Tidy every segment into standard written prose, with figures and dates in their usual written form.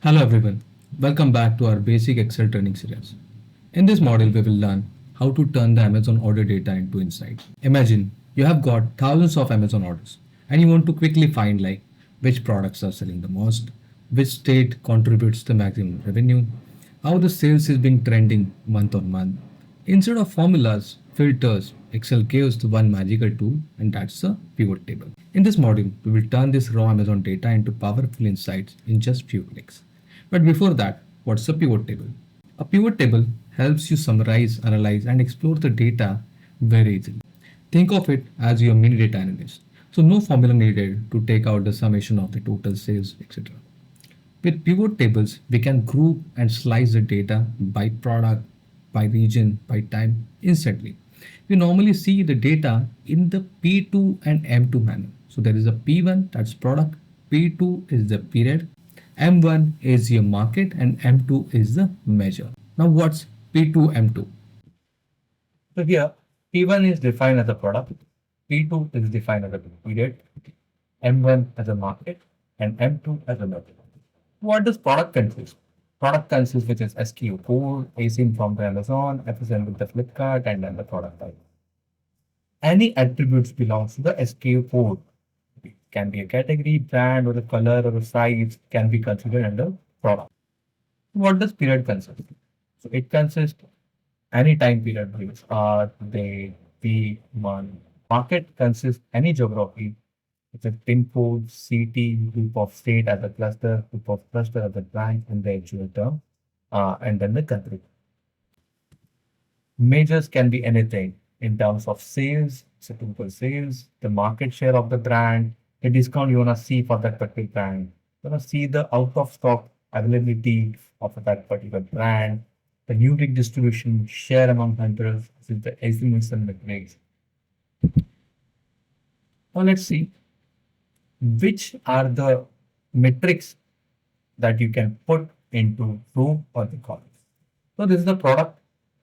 Hello everyone, welcome back to our basic Excel training series. In this model, we will learn how to turn the Amazon order data into insights. Imagine you have got thousands of Amazon orders and you want to quickly find which products are selling the most, which state contributes the maximum revenue, how the sales is being trending month on month. Instead of formulas, filters, Excel gives the one magical tool and that's a pivot table. In this module, we will turn this raw Amazon data into powerful insights in just few clicks. But before that, what's a pivot table? A pivot table helps you summarize, analyze, and explore the data very easily. Think of it as your mini data analyst. So no formula needed to take out the summation of the total sales, etc. With pivot tables, we can group and slice the data by product, by region, by time instantly. We normally see the data in the P2 and M2 manner. So there is a P1, that's product, P2 is the period, M1 is your market, and M2 is the measure. Now what's P2, M2? So here, P1 is defined as a product, P2 is defined as a period, M1 as a market, and M2 as a method. What does product consist? Product consists which is SKU code, ASIN from the Amazon, FSN with the Flipkart, and then the product type. Any attributes belongs to the SKU code. It can be a category, brand, or a color, or a size can be considered under product. What does period consist? So it consists any time period, which are day, week, month. Market consists any geography. It's a pin code, city, group of state as a cluster, group of cluster as a branch in the actual term, and then the country. Measures can be anything in terms of sales, so total sales, the market share of the brand, the discount you want to see for that particular brand. You want to see the out of stock availability of that particular brand, the new rig distribution, share among hunters, this is the estimation metrics. Now let's see which are the metrics that you can put into row or the columns. So this is the product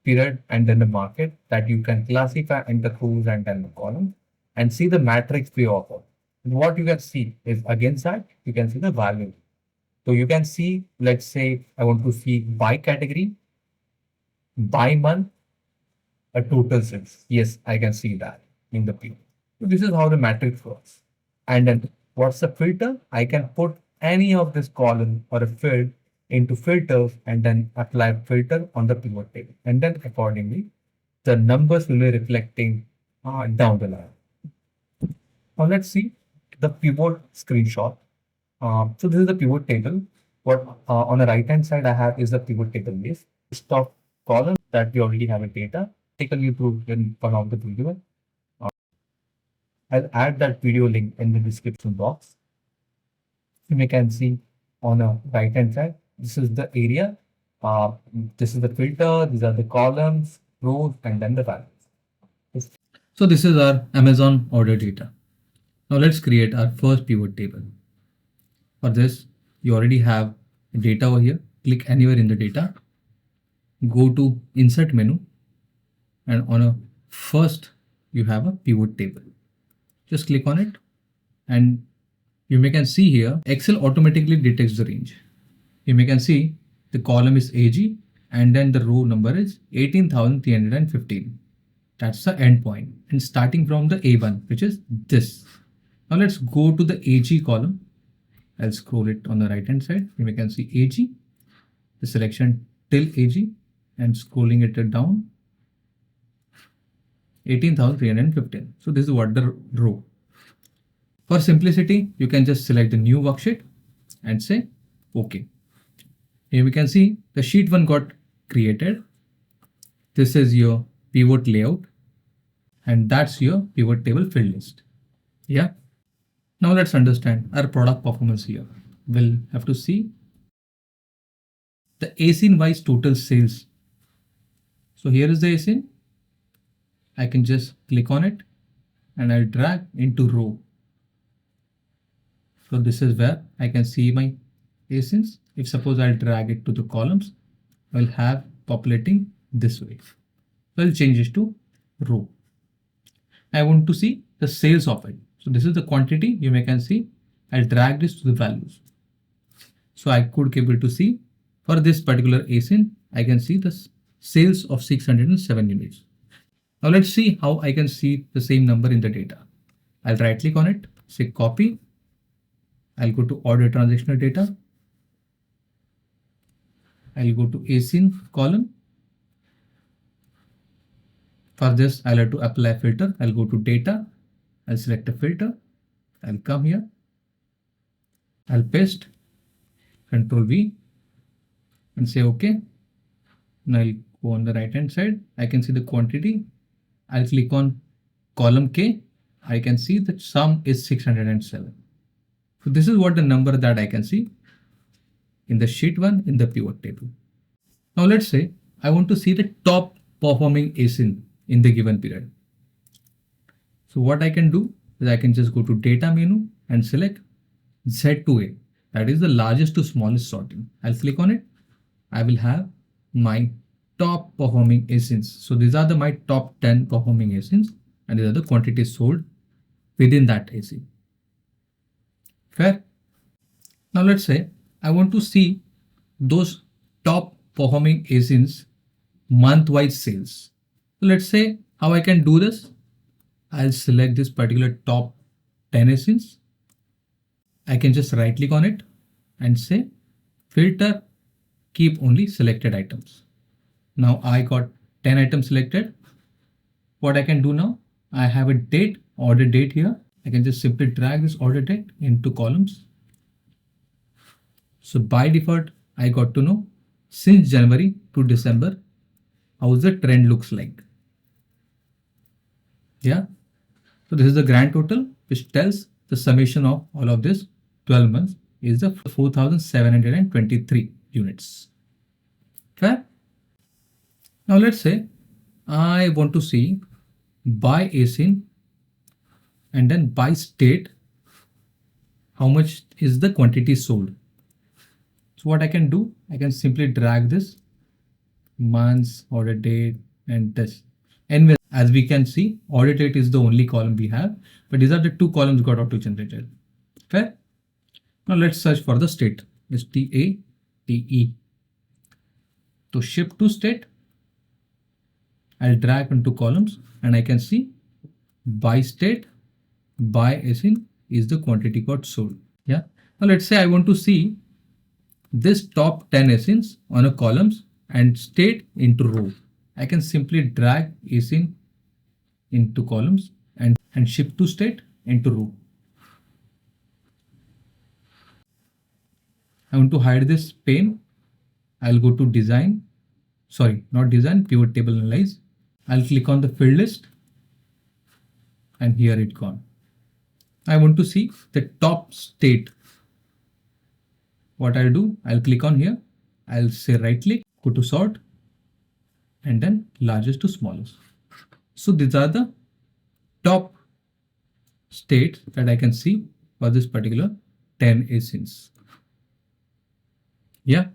period and then the market that you can classify in the rows and then the columns and see the matrix we offer. And what you can see is against that, you can see the value. So you can see, let's say I want to see by category, by month, a total sales. Yes, I can see that in the P. So this is how the matrix works. And then what's the filter? I can put any of this column or a field into filters and then apply filter on the pivot table. And then accordingly, the numbers will be reflecting down the line. Now let's see the pivot screenshot. So this is the pivot table. What on the right hand side I have is the pivot table list. List of columns that we already have in data. Taken you through in one of the video. I'll add that video link in the description box. You can see on the right hand side, this is the area. This is the filter, these are the columns, rows, and then the values. So this is our Amazon order data. Now let's create our first pivot table. For this, you already have data over here. Click anywhere in the data. Go to insert menu and on a first you have a pivot table. Just click on it and you may can see here Excel automatically detects the range. You may can see the column is AG and then the row number is 18,315. That's the endpoint and starting from the A1 which is this. Now let's go to the AG column. I'll scroll it on the right hand side. You may can see AG, the selection till AG and scrolling it down 18,315. So this is what the row. For simplicity, you can just select the new worksheet and say OK. Here we can see the sheet 1 got created. This is your pivot layout and that's your pivot table field list. Yeah. Now let's understand our product performance here. We'll have to see the ASIN wise total sales. So here is the ASIN. I can just click on it and I'll drag into row. So this is where I can see my ASINs. If suppose I'll drag it to the columns, I'll have populating this way. So I'll change this to row. I want to see the sales of it. So this is the quantity you may can see. I'll drag this to the values. So I could be able to see for this particular ASIN, I can see the sales of 607 units. Now let's see how I can see the same number in the data. I'll right click on it, say copy. I'll go to order transactional data. I'll go to ASIN column. For this, I'll have to apply a filter. I'll go to data. I'll select a filter. I'll come here. I'll paste, Control V, and say OK. Now I'll go on the right hand side. I can see the quantity. I'll click on column K. I can see that sum is 607. So this is what the number that I can see in the sheet 1 in the pivot table. Now let's say I want to see the top performing ASIN in the given period. So what I can do is I can just go to data menu and select Z to A. That is the largest to smallest sorting. I'll click on it. I will have my top performing ASINs. So these are my top 10 performing ASINs, and these are the quantities sold within that ASIN. Fair? Now let's say I want to see those top performing ASINs month-wise sales. So let's say how I can do this. I'll select this particular top 10 ASINs. I can just right click on it and say filter, keep only selected items. Now I got 10 items selected. What I can do now, I have a date, order date here. I can just simply drag this order date into columns. So by default, I got to know since January to December, how the trend looks like. Yeah. So this is the grand total, which tells the summation of all of this 12 months is the 4,723 units. Fair? Now let's say I want to see by ASIN and then by state, how much is the quantity sold. So what I can do, I can simply drag this months, order date, and this. And as we can see, order date is the only column we have, but these are the two columns got auto generated. Fair? Now let's search for the state. STATE. To shift to state, I'll drag into columns and I can see by state, by ASIN is the quantity got sold. Yeah. Now let's say I want to see this top 10 ASINs on a columns and state into row. I can simply drag ASIN into columns and shift to state into row. I want to hide this pane. I'll go to design. Sorry, not design, pivot table analyze. I'll click on the field list and here it gone. I want to see the top state. What I'll do, I'll click on here. I'll say right click, go to sort and then largest to smallest. So these are the top states that I can see for this particular 10 ASINs. Yeah.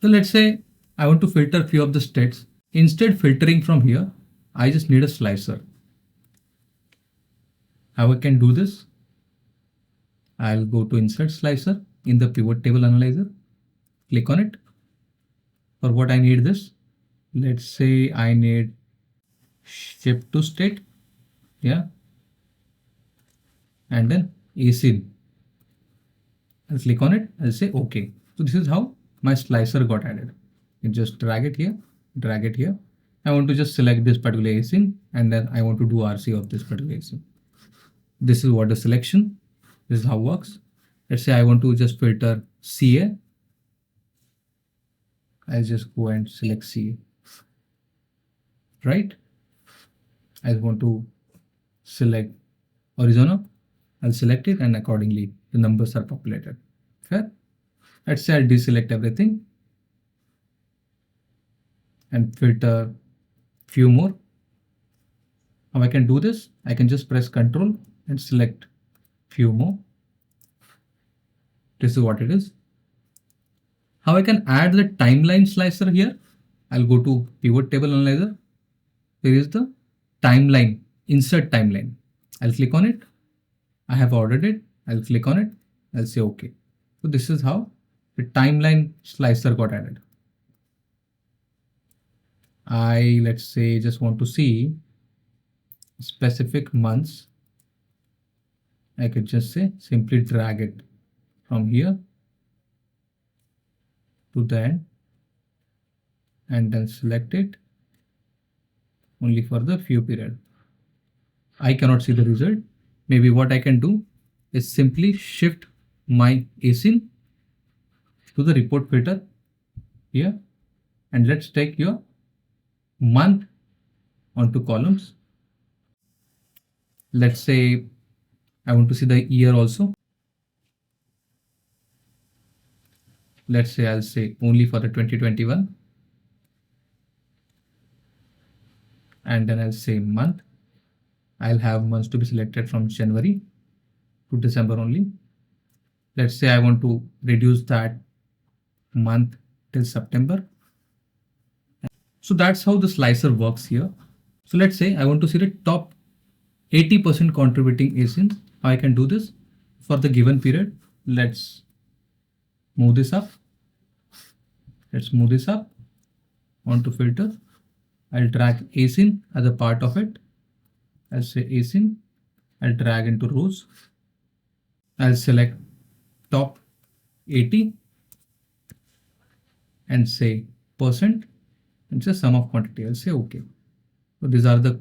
So let's say I want to filter few of the states. Instead filtering from here, I just need a slicer. How I can do this? I'll go to insert slicer in the pivot table analyzer. Click on it. For what I need this? Let's say I need shift to state. Yeah. And then ASIN. I'll click on it. I'll say OK. So this is how my slicer got added. You just drag it here, drag it here. I want to just select this particular ASIN and then I want to do RC of this particular ASIN. This is what the selection. This is how it works. Let's say I want to just filter CA. I'll just go and select CA. Right? I want to select horizontal. I'll select it and accordingly the numbers are populated. Fair? Let's say I'll deselect everything and filter few more. How I can do this? I can just press Ctrl and select few more. This is what it is. How I can add the timeline slicer here? I'll go to pivot table analyzer. Here is the timeline, insert timeline. I'll click on it. I have ordered it. I'll click on it. I'll say OK. So this is how the timeline slicer got added. Let's say, just want to see specific months. I could just say simply drag it from here to the end and then select it only for the view period. I cannot see the result. Maybe what I can do is simply shift my async to the report filter here, and let's take your month onto columns. Let's say I want to see the year also. Let's say I'll say only for the 2021, and then I'll say month. I'll have months to be selected from January to December only. Let's say I want to reduce that month till September. So that's how the slicer works here. So let's say I want to see the top 80% contributing asins. How I can do this for the given period. Let's move this up. Let's move this up onto filter. I'll drag asyn as a part of it. I'll say asyn. I'll drag into rows. I'll select top 80 and say percent and say sum of quantity. I'll say okay. So these are the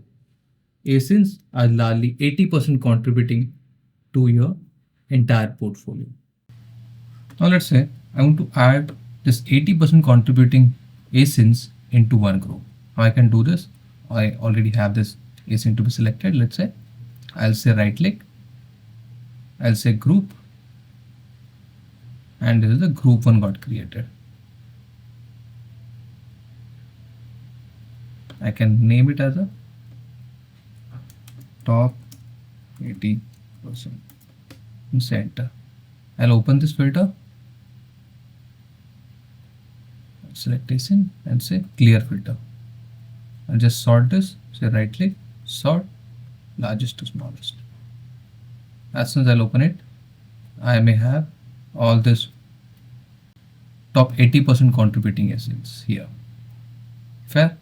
asins are largely 80% contributing to your entire portfolio. Now let's say I want to add this 80% contributing asins into one group. How I can do this? I already have this asin to be selected. Let's say I'll say right click. I'll say group, and this is the group one got created. I can name it as a top 80% and say enter. I'll open this filter, select asin and say clear filter. I'll just sort this, say right click, sort largest to smallest. As soon as I'll open it, I may have all this top 80% contributing asins here. Fair?